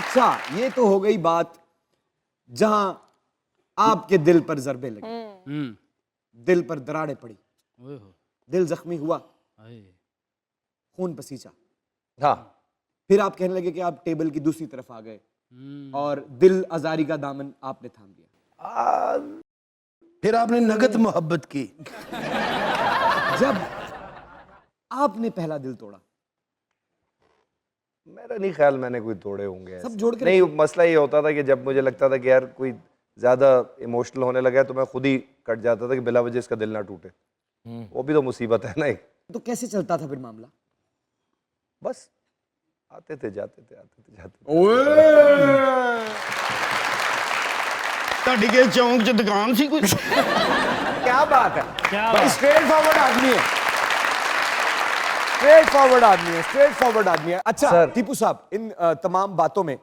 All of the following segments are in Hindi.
अच्छा, ये तो हो गई बात जहां आपके दिल पर जरबे लगे, दिल पर दरारें पड़ी, दिल जख्मी हुआ, खून पसीजा। हाँ, फिर आप कहने लगे कि आप टेबल की दूसरी तरफ आ गए और दिल आजारी का दामन आपने थाम लिया। फिर आपने नगद मोहब्बत की। जब आपने पहला दिल तोड़ा, मेरा नहीं ख्याल मैंने कोई तोड़े होंगे सब ऐसे। जोड़ के नहीं, रखिए। मसला ये होता था कि जब मुझे लगता था कि यार कोई ज्यादा इमोशनल होने लगा है तो मैं खुद ही कट जाता था कि बिला वजह इसका दिल ना टूटे। वो भी तो मुसीबत है ना एक। तो कैसे चलता था फिर मामला? बस आते थे जाते थे, आते थे जाते थे। ਤੁਹਾਡੀ ਕੇ ਚੌਂਕ ਚ ਦੁਕਾਨ ਸੀ ਕੋਈ? क्या बात है, भाई स्ट्रेट फॉरवर्ड आदमी है, स्ट्रेट फॉरवर्ड आदमी है, स्ट्रेट फॉरवर्ड आदमी है। अच्छा सर। टीपू साहब, इन तमाम बातों में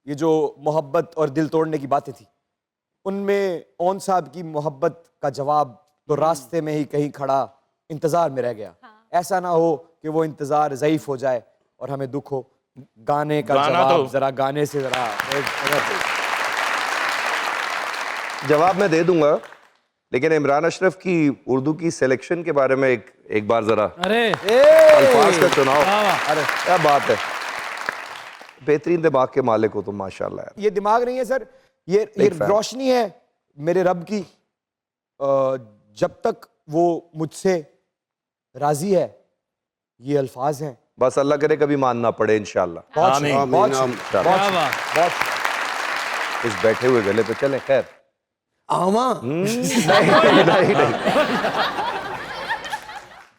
ये जो मोहब्बत और दिल तोड़ने की बातें थी, उनमें ओन साहब की मोहब्बत का जवाब तो रास्ते में ही कहीं खड़ा इंतजार में रह गया। ऐसा ना हो कि वो इंतजार ज़ईफ हो जाए और हमें दुख हो। गाने का गाना जवाब तो- जरा गाने से जरा जवाब मैं दे दूंगा, लेकिन इमरान अशरफ की उर्दू की सिलेक्शन के बारे में एक बार जरा अरे अल्फाज का चुनाव। अरे क्या बात है, बेहतरीन दिमाग के मालिक हो तुम माशाल्लाह यार। ये दिमाग नहीं है सर, ये Big fan. रोशनी है मेरे रब की। जब तक वो मुझसे राजी है, ये अल्फाज हैं। बस अल्लाह करे कभी मानना पड़े इंशाल्लाह। बहुत आमीन, शुक्रिया, बहुत आमीन, शुक्रिया, क्या बहुत बात। शुक्रिया, बहुत शुक्रिया। इस बैठे हुए गले पे चलें। खैर आवा नहीं।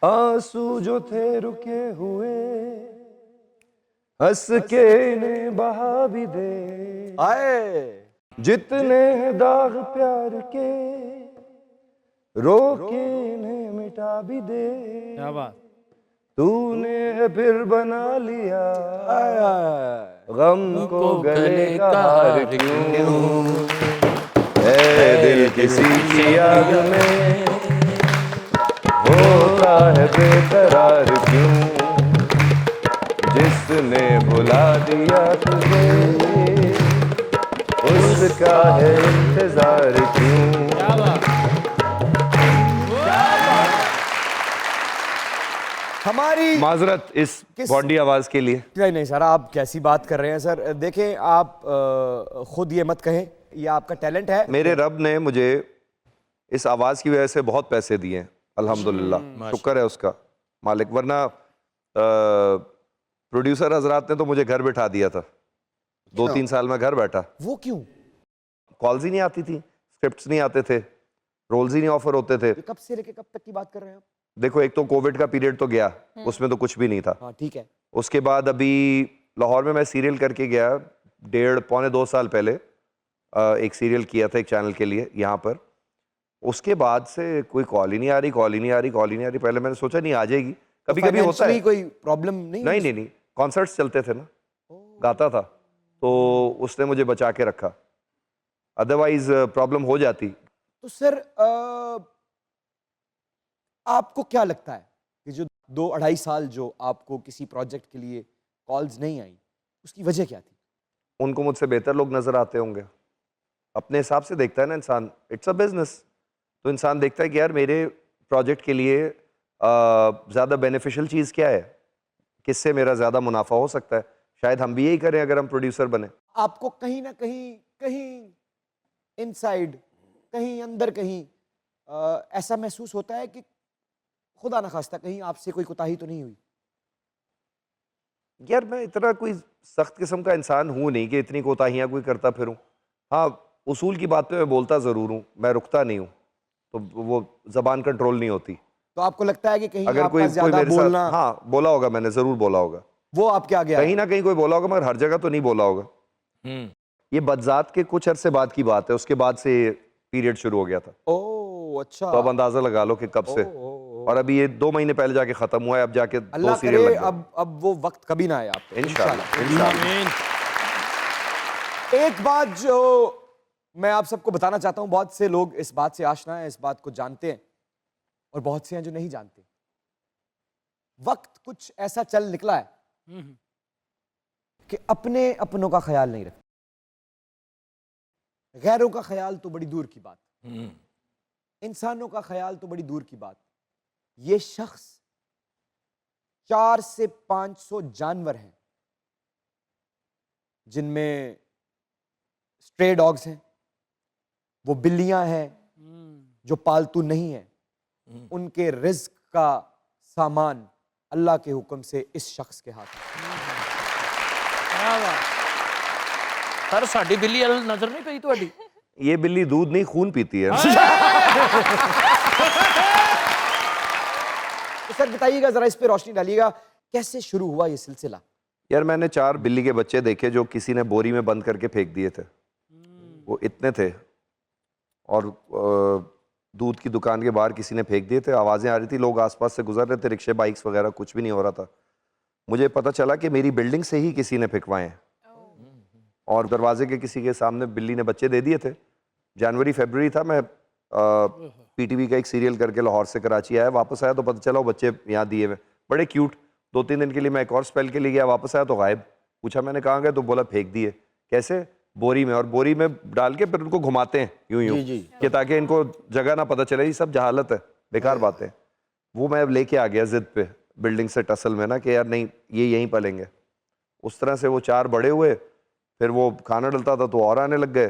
आंसू जो थे रुके हुए हंस के इन्हें बहा भी दे, आए जितने हैं दाग प्यार के रो के इन्हें मिटा भी दे। क्या बात। तूने है फिर बना लिया गम को गले का हार क्यों, ऐ दिल किसी की याद में होता है बेकरार क्यों, जिसने भुला दिया तुझे उसका है इंतजार क्यों। क्या बात। हमारी माजरत इस किस- बॉन्डी आवाज के लिए। नहीं सर, आप कैसी बात कर रहे हैं सर। देखें, आप खुद ये मत कहें, ये आपका टैलेंट है। मेरे रब ने मुझे इस आवाज की वजह से बहुत पैसे दिए हैं, अल्हम्दुलिल्लाह, शुक्र है उसका मालिक। वरना प्रोड्यूसर हजरात ने तो मुझे घर बैठा दिया था। 2-3 साल में घर बैठा। वो क्यों? कॉल्स ही नहीं आती थी, स्क्रिप्ट्स नहीं आते थे, रोल्स ही नहीं ऑफर होते थे। ये कब से लेके कब तक की बात कर रहे हैं आप? देखो, एक तो कोविड का पीरियड तो गया, उसमें तो कुछ भी नहीं था। हाँ ठीक है। उसके बाद अभी लाहौर में मैं सीरियल करके गया 1.5-2 साल पहले। एक सीरियल किया था एक चैनल के लिए यहाँ पर। उसके बाद से कोई कॉल ही नहीं आ रही, कॉल ही नहीं आ रही, कॉल ही नहीं आ रही। पहले मैंने सोचा नहीं आ जाएगी, कभी कभी होता है। कोई प्रॉब्लम नहीं? नहीं, कॉन्सर्ट्स चलते थे ना, गाता था, तो उसने मुझे बचा के रखा, अदरवाइज प्रॉब्लम हो जाती। तो सर आपको क्या लगता है कि जो 2-2.5 साल जो आपको किसी प्रोजेक्ट के लिए कॉल्स नहीं आई, उसकी वजह क्या थी? उनको मुझसे बेहतर लोग नजर आते होंगे। अपने हिसाब से देखता है ना इंसान, इट्स अ बिजनेस। तो इंसान देखता है कि यार मेरे प्रोजेक्ट के लिए ज़्यादा बेनिफिशियल चीज़ क्या है, किससे मेरा ज़्यादा मुनाफा हो सकता है। शायद हम भी यही करें अगर हम प्रोड्यूसर बने। आपको कहीं ना कहीं इनसाइड, कहीं अंदर कहीं ऐसा महसूस होता है कि खुदा ना खास्ता कहीं आपसे कोई कोताही तो नहीं हुई? यार मैं इतना कोई सख्त किस्म का इंसान हूँ नहीं कि इतनी कोताहियाँ कोई करता फिरूँ। हाँ, उसूल की बात पे मैं बोलता ज़रूर हूँ, मैं रुकता नहीं हूँ, तो वो ज़बान कंट्रोल नहीं होती। तो आपको लगता है कि कहीं अगर आपका कोई ज्यादा मेरे बोलना, साथ, हाँ बोला होगा मैंने, ज़रूर बोला होगा, वो आपके आगे आया? कहीं ना कहीं कोई बोला होगा, मगर हर जगह तो नहीं बोला होगा। ये बदजात के कुछ अरसे बाद की बात है, उसके बाद से पीरियड शुरू हो गया था। ओह अच्छा। तो अब अंदाजा लगा लो कि कब से। और अभी ये 2 महीने पहले जाके खत्म हुआ है, अब जाके 2 अल्लाह सीरियल करे लग गए। अब वो वक्त कभी ना आए आप पे, इंशाल्लाह। आमीन। एक बात जो मैं आप सबको बताना चाहता हूं, बहुत से लोग इस बात से आशना है, इस बात को जानते हैं, और बहुत से हैं जो नहीं जानते। वक्त कुछ ऐसा चल निकला है कि अपने अपनों का ख्याल नहीं रखते। गैरों का ख्याल तो बड़ी दूर की बात, इंसानों का ख्याल तो बड़ी दूर की बात। ये शख्स 400 से 500 जानवर हैं, जिनमें स्ट्रे डॉग्स हैं, वो बिल्लियां हैं जो पालतू नहीं है, उनके रिज्क का सामान अल्लाह के हुक्म से इस शख्स के हाथ में। सर साडी बिल्ली वाल नजर नहीं पई ਤੁਹਾਡੀ? ये बिल्ली दूध नहीं खून पीती है। तो सर बताइएगा जरा, इस पे रोशनी डालिएगा, कैसे शुरू हुआ ये सिलसिला? यार मैंने 4 बिल्ली के बच्चे देखे जो किसी ने बोरी में बंद करके फेंक दिए थे। वो इतने थे और दूध की दुकान के बाहर किसी ने फेंक दिए थे। आवाज़ें आ रही थी, लोग आसपास से गुजर रहे थे, रिक्शे बाइक्स वगैरह, कुछ भी नहीं हो रहा था। मुझे पता चला कि मेरी बिल्डिंग से ही किसी ने फेंकवाए हैं और दरवाजे के किसी के सामने बिल्ली ने बच्चे दे दिए थे। जनवरी फरवरी था, मैं पीटीवी का एक सीरियल करके लाहौर से कराची आया, वापस आया तो पता चला वो बच्चे यहाँ दिए हुए, बड़े क्यूट। 2-3 दिन के लिए मैं एक और स्पेल के लिए गया, वापस आया तो गायब। पूछा मैंने कहाँ गए, तो बोला फेंक दिए। कैसे? बोरी में, और बोरी में डाल के फिर उनको घुमाते हैं यूं यूं कि ताकि इनको जगह ना पता चले। ये सब जहालत है, बेकार बातें। वो मैं लेके आ गया जिद पे बिल्डिंग से टसल में ना कि यार नहीं, ये यहीं पलेंगे। उस तरह से वो 4 बड़े हुए। फिर वो खाना डलता था तो और आने लग गए।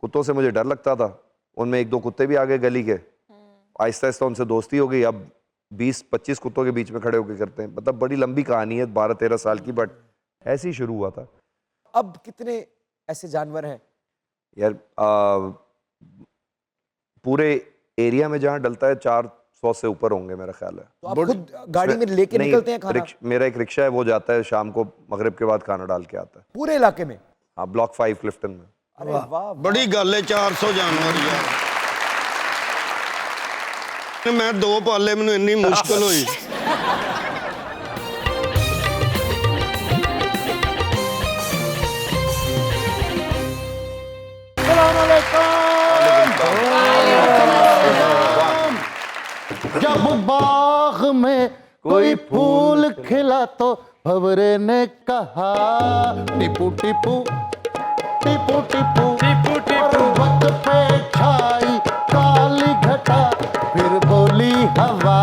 कुत्तों से मुझे डर लगता था, उनमें 1-2 कुत्ते भी आ गए गली के। आहिस्ता आहिस्ता उनसे दोस्ती हो गई। अब 20-25 कुत्तों के बीच में खड़े होकर करते हैं। मतलब बड़ी लंबी कहानी है, 12-13 साल की, बट ऐसे ही शुरू हुआ था। अब कितने ऐसे जानवर हैं? यार पूरे एरिया में जहाँ डलता है 400 से ऊपर होंगे मेरा ख्याल है। तो आप खुद गाड़ी में लेके नहीं, निकलते हैं खाना? मेरा एक रिक्शा है, वो जाता है शाम को, मगरिब के बाद खाना डाल के आता है। पूरे इलाके में? हाँ, ब्लॉक 5 क्लिफ्टन में। अरे वाह, बड़ी गल है 400 जानवर यार। मैं 2 पाले, मैनू इन्नी मुश्किल हुई। जब बाग में कोई फूल खिला तो भंवरे ने कहा टिपू टिपू टिपू टिपू पर्वत पे छाई काली घटा, फिर बोली हवा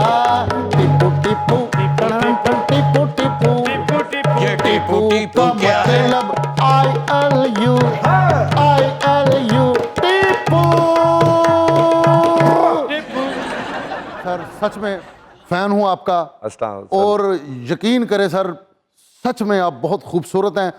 टिपू टिपू टिपू टिपू। ये टिपू टिपू का क्या है? मतलब ILU टिपू। सर सच में फैन हूं आपका, अस्सलाम। और यकीन करें सर, सच में आप बहुत खूबसूरत हैं।